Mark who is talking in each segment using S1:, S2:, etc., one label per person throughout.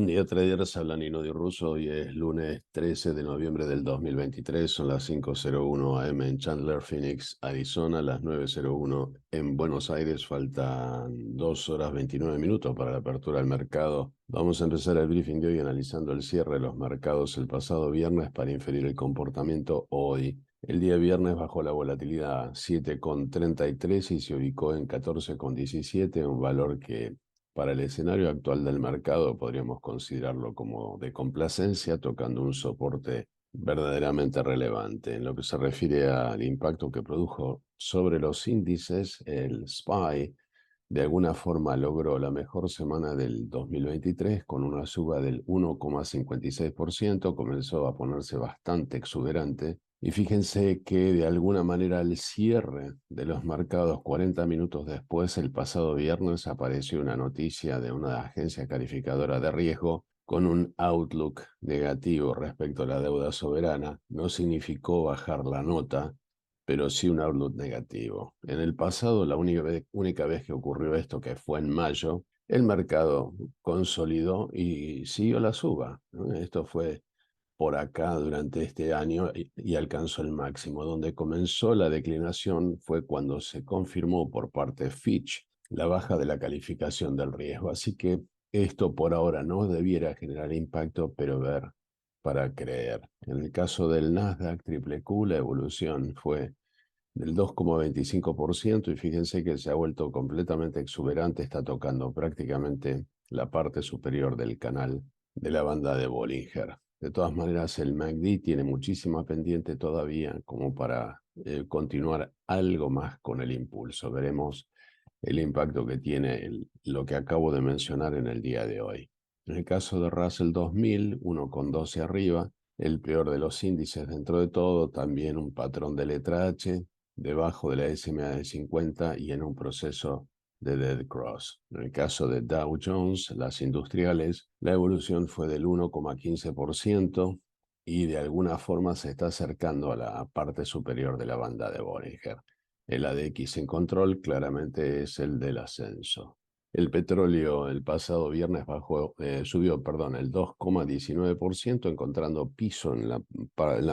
S1: Buen día, traders. Habla Nino Di Russo. Hoy es lunes 13 de noviembre del 2023. Son las 5:01 AM en Chandler, Phoenix, Arizona, las 9:01 en Buenos Aires. Faltan 2 horas 29 minutos para la apertura del mercado. Vamos a empezar el briefing de hoy analizando el cierre de los mercados el pasado viernes para inferir el comportamiento hoy. El día viernes bajó la volatilidad a 7,33 y se ubicó en 14,17, un valor que para el escenario actual del mercado podríamos considerarlo como de complacencia, tocando un soporte verdaderamente relevante. En lo que se refiere al impacto que produjo sobre los índices, el SPY de alguna forma logró la mejor semana del 2023 con una suba del 1,56%, comenzó a ponerse bastante exuberante. Y fíjense que de alguna manera al cierre de los mercados 40 minutos después, el pasado viernes, apareció una noticia de una agencia calificadora de riesgo con un outlook negativo respecto a la deuda soberana. No significó bajar la nota, pero sí un outlook negativo. En el pasado, la única vez que ocurrió esto, que fue en mayo, el mercado consolidó y siguió la suba, ¿no? Esto fue por acá durante este año y alcanzó el máximo. Donde comenzó la declinación fue cuando se confirmó por parte de Fitch la baja de la calificación del riesgo. Así que esto por ahora no debiera generar impacto, pero ver para creer. En el caso del Nasdaq Triple Q, la evolución fue del 2,25% y fíjense que se ha vuelto completamente exuberante, está tocando prácticamente la parte superior del canal de la banda de Bollinger. De todas maneras, el MACD tiene muchísima pendiente todavía como para continuar algo más con el impulso. Veremos el impacto que tiene lo que acabo de mencionar en el día de hoy. En el caso de Russell 2000, 1,12 arriba, el peor de los índices dentro de todo, también un patrón de letra H, debajo de la SMA de 50 y en un proceso de dead cross. En el caso de Dow Jones, las industriales, la evolución fue del 1,15% y de alguna forma se está acercando a la parte superior de la banda de Bollinger. El ADX en control claramente es el del ascenso. El petróleo el pasado viernes subió el 2,19%, encontrando piso en la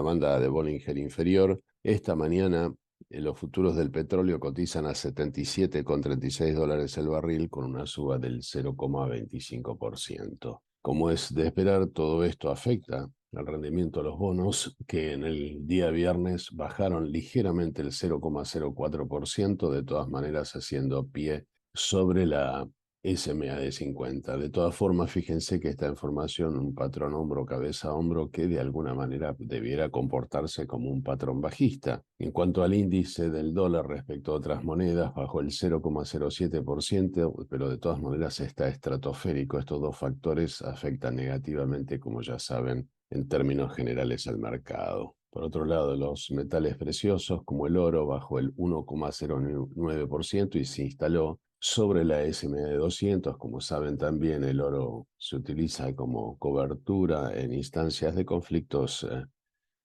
S1: banda de Bollinger inferior. Esta mañana los futuros del petróleo cotizan a $77,36 el barril, con una suba del 0,25%. Como es de esperar, todo esto afecta al rendimiento de los bonos, que en el día viernes bajaron ligeramente el 0,04%, de todas maneras haciendo pie sobre la SMA de 50. De todas formas, fíjense que esta información, un patrón hombro-cabeza-hombro, que de alguna manera debiera comportarse como un patrón bajista. En cuanto al índice del dólar respecto a otras monedas, bajó el 0,07%, pero de todas maneras está estratosférico. Estos dos factores afectan negativamente, como ya saben, en términos generales al mercado. Por otro lado, los metales preciosos como el oro bajó el 1,09% y se instaló sobre la SMA de 200. Como saben también, el oro se utiliza como cobertura en instancias de conflictos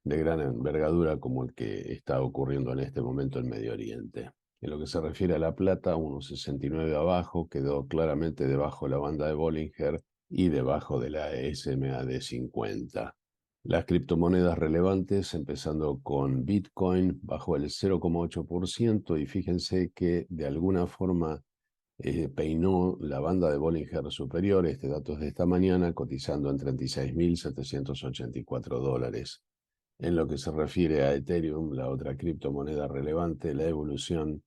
S1: de gran envergadura como el que está ocurriendo en este momento en Medio Oriente. En lo que se refiere a la plata, 1,69 abajo, quedó claramente debajo de la banda de Bollinger y debajo de la SMA de 50. Las criptomonedas relevantes, empezando con Bitcoin, bajó el 0,8% y fíjense que de alguna forma peinó la banda de Bollinger superior. Este dato es de esta mañana, cotizando en $36,784. En lo que se refiere a Ethereum, la otra criptomoneda relevante, la evolución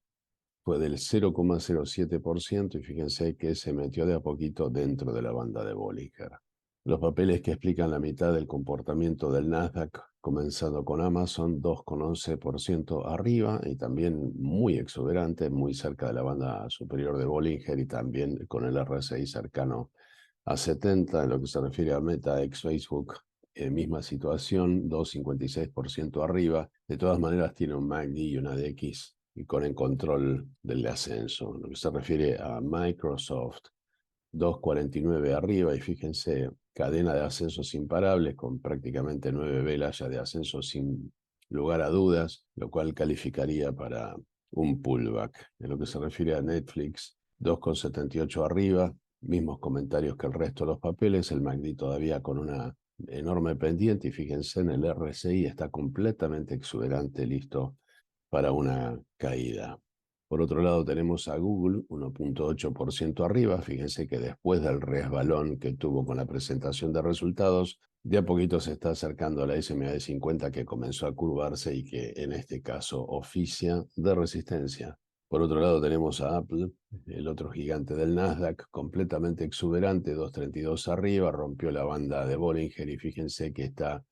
S1: fue del 0,07% y fíjense que se metió de a poquito dentro de la banda de Bollinger. Los papeles que explican la mitad del comportamiento del Nasdaq, comenzando con Amazon, 2,11% arriba y también muy exuberante, muy cerca de la banda superior de Bollinger, y también con el RSI cercano a 70. En lo que se refiere a Meta ex Facebook, misma situación, 2,56% arriba. De todas maneras tiene un MACD y una DX y con el control del ascenso. En lo que se refiere a Microsoft, 2,49 arriba y fíjense, cadena de ascensos imparables con prácticamente 9 velas ya de ascenso sin lugar a dudas, lo cual calificaría para un pullback. En lo que se refiere a Netflix, 2,78 arriba Mismos comentarios que el resto de los papeles, el MACD todavía con una enorme pendiente y fíjense en el RSI está completamente exuberante, listo para una caída. Por otro lado tenemos a Google 1.8% arriba, fíjense que después del resbalón que tuvo con la presentación de resultados, de a poquito se está acercando a la SMA 50 que comenzó a curvarse y que en este caso oficia de resistencia. Por otro lado tenemos a Apple, el otro gigante del Nasdaq, completamente exuberante, 232 arriba, rompió la banda de Bollinger y fíjense que está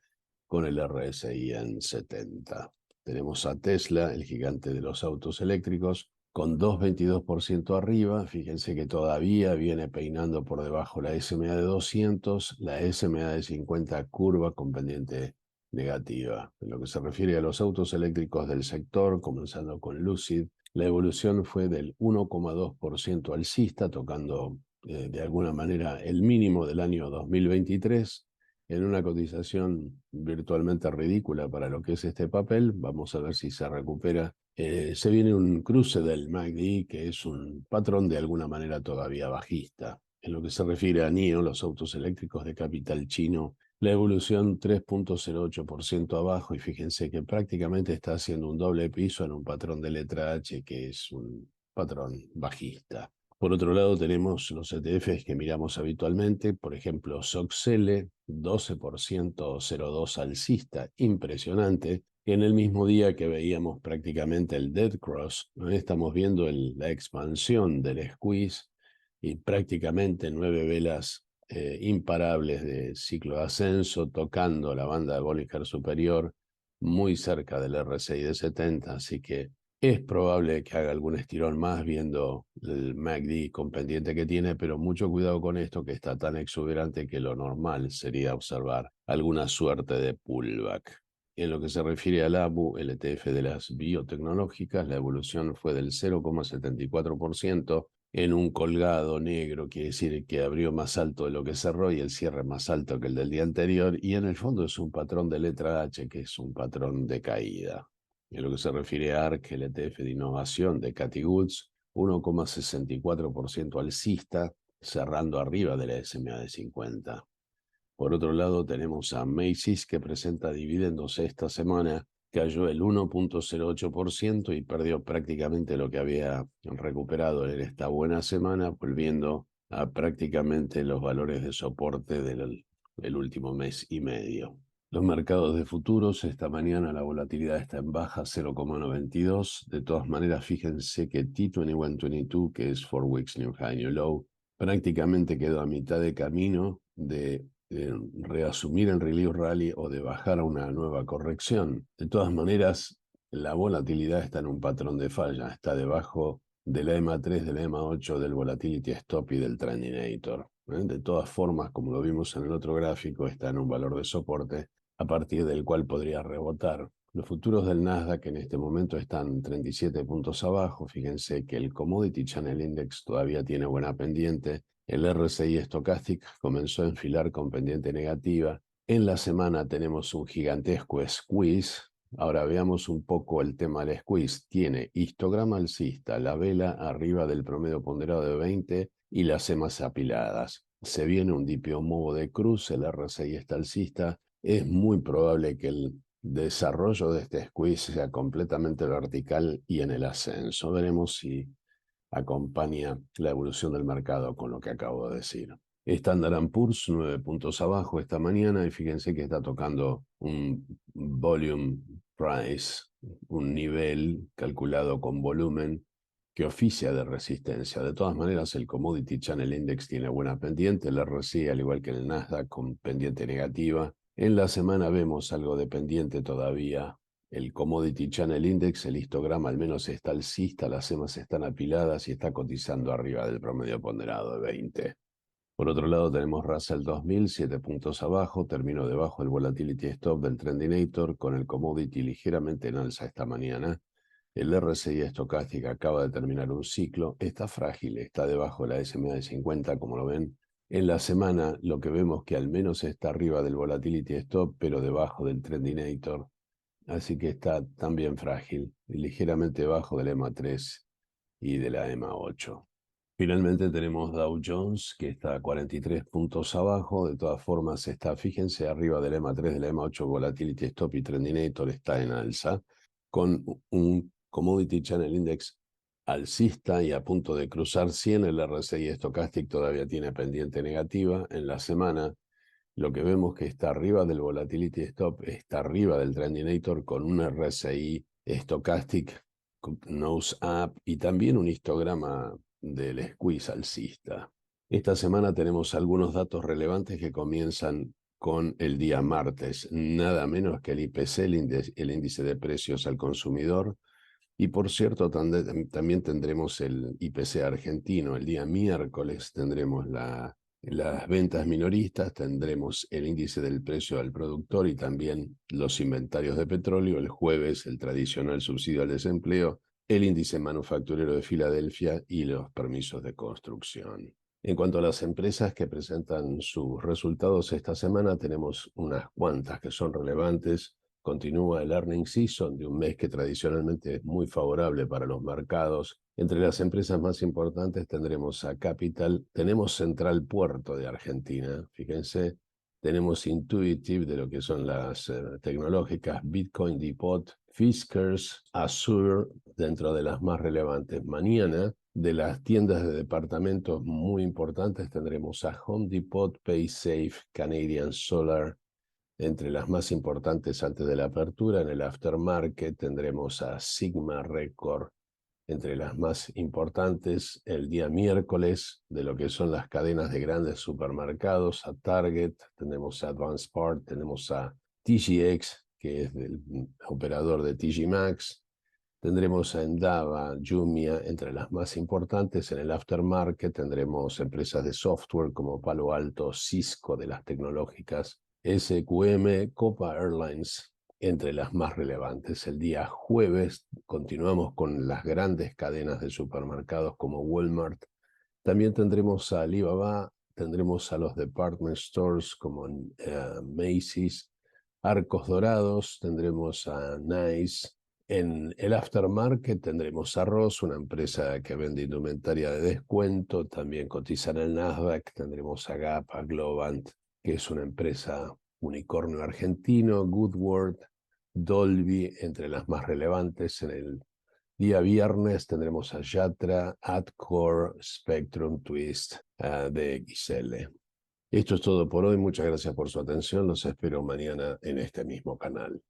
S1: con el RSI en 70. Tenemos a Tesla, el gigante de los autos eléctricos, con 2,22% arriba. Fíjense que todavía viene peinando por debajo la SMA de 200, la SMA de 50 curva con pendiente negativa. En lo que se refiere a los autos eléctricos del sector, comenzando con Lucid, la evolución fue del 1,2% alcista, tocando de alguna manera el mínimo del año 2023, en una cotización virtualmente ridícula para lo que es este papel. Vamos a ver si se recupera. Se viene un cruce del MACD, que es un patrón de alguna manera todavía bajista. En lo que se refiere a NIO, los autos eléctricos de capital chino, la evolución 3,08% abajo y fíjense que prácticamente está haciendo un doble piso en un patrón de letra H que es un patrón bajista. Por otro lado tenemos los ETFs que miramos habitualmente, por ejemplo SOXL, 12% 0,2 alcista, impresionante. En el mismo día que veíamos prácticamente el dead cross, ¿no? Estamos viendo la expansión del squeeze y prácticamente 9 velas imparables de ciclo de ascenso, tocando la banda de Bollinger superior, muy cerca del RSI de 70, así que es probable que haga algún estirón más viendo el MACD con pendiente que tiene, pero mucho cuidado con esto que está tan exuberante que lo normal sería observar alguna suerte de pullback. En lo que se refiere al ABU, el ETF de las biotecnológicas, la evolución fue del 0,74%, en un colgado negro, quiere decir que abrió más alto de lo que cerró y el cierre más alto que el del día anterior, y en el fondo es un patrón de letra H, que es un patrón de caída. En lo que se refiere a ARK, el ETF de innovación de Cathie Woods, 1,64% alcista, cerrando arriba de la SMA de 50. Por otro lado, tenemos a Macy's, que presenta dividendos esta semana, cayó el 1,08% y perdió prácticamente lo que había recuperado en esta buena semana, volviendo a prácticamente los valores de soporte del último mes y medio. Los mercados de futuros, esta mañana la volatilidad está en baja 0,92. De todas maneras, fíjense que T2122, que es 4 Weeks New High, New Low, prácticamente quedó a mitad de camino de reasumir el release rally o de bajar a una nueva corrección. De todas maneras, la volatilidad está en un patrón de falla, está debajo de la EMA 3, de la EMA 8, del Volatility Stop y del Trendinator. De todas formas, como lo vimos en el otro gráfico, está en un valor de soporte a partir del cual podría rebotar. Los futuros del Nasdaq en este momento están 37 puntos abajo. Fíjense que el Commodity Channel Index todavía tiene buena pendiente. El RSI Stochastic comenzó a enfilar con pendiente negativa. En la semana tenemos un gigantesco squeeze. Ahora veamos un poco el tema del squeeze. Tiene histograma alcista, la vela arriba del promedio ponderado de 20 y las semas apiladas. Se viene un dipio movo de cruz, el RSI está alcista. Es muy probable que el desarrollo de este squeeze sea completamente vertical y en el ascenso. Veremos si acompaña la evolución del mercado con lo que acabo de decir. Standard & Poor's 9 puntos abajo esta mañana y fíjense que está tocando un volume price, un nivel calculado con volumen que oficia de resistencia. De todas maneras, el Commodity Channel Index tiene buena pendiente, el RSI, al igual que el Nasdaq, con pendiente negativa. En la semana vemos algo de pendiente todavía. El Commodity Channel Index, el histograma al menos está alcista, las semas están apiladas y está cotizando arriba del promedio ponderado de 20. Por otro lado tenemos Russell 2000, 7 puntos abajo, terminó debajo del Volatility Stop del Trendinator, con el Commodity ligeramente en alza esta mañana. El RSI estocástica acaba de terminar un ciclo, está frágil, está debajo de la SMA de 50, como lo ven. En la semana lo que vemos que al menos está arriba del Volatility Stop, pero debajo del Trendinator. Así que está también frágil, ligeramente bajo del EMA 3 y de la EMA 8. Finalmente tenemos Dow Jones, que está a 43 puntos abajo. De todas formas, está, fíjense, arriba del EMA 3, del EMA 8, Volatility Stop y Trendinator está en alza, con un Commodity Channel Index alcista y a punto de cruzar 100. El RSI Stochastic todavía tiene pendiente negativa. En la semana, lo que vemos que está arriba del Volatility Stop, está arriba del Trendinator con un RSI Stochastic nose up y también un histograma del squeeze alcista. Esta semana tenemos algunos datos relevantes que comienzan con el día martes, nada menos que el IPC, el índice de precios al consumidor, y por cierto también tendremos el IPC argentino. El día miércoles tendremos las ventas minoristas, tendremos el índice del precio al productor y también los inventarios de petróleo. El jueves el tradicional subsidio al desempleo, el índice manufacturero de Filadelfia y los permisos de construcción. En cuanto a las empresas que presentan sus resultados esta semana, tenemos unas cuantas que son relevantes. Continúa el earning season de un mes que tradicionalmente es muy favorable para los mercados. Entre las empresas más importantes tendremos a Capital, tenemos Central Puerto de Argentina, fíjense, tenemos Intuitive de lo que son las tecnológicas, Bitcoin Depot, Fiskars, Azure, dentro de las más relevantes. Mañana, de las tiendas de departamentos muy importantes, tendremos a Home Depot, PaySafe, Canadian Solar. Entre las más importantes antes de la apertura, en el aftermarket tendremos a Sigma Record. Entre las más importantes, el día miércoles, de lo que son las cadenas de grandes supermercados, a Target, tenemos a Advance Part, tenemos a TGX, que es el operador de TG Maxx. Tendremos a Endava, Jumia, entre las más importantes. En el aftermarket tendremos empresas de software como Palo Alto, Cisco de las tecnológicas, SQM, Copa Airlines, entre las más relevantes. El día jueves continuamos con las grandes cadenas de supermercados como Walmart. También tendremos a Alibaba, tendremos a los department stores como Macy's, Arcos Dorados, tendremos a Nice. En el aftermarket tendremos a Ross, una empresa que vende indumentaria de descuento, también cotiza en el Nasdaq. Tendremos a Gap, a Globant, que es una empresa unicornio argentino, Goodword, Dolby, entre las más relevantes. En el día viernes tendremos a Yatra, Adcore, Spectrum, Twist, DXL. Esto es todo por hoy. Muchas gracias por su atención. Los espero mañana en este mismo canal.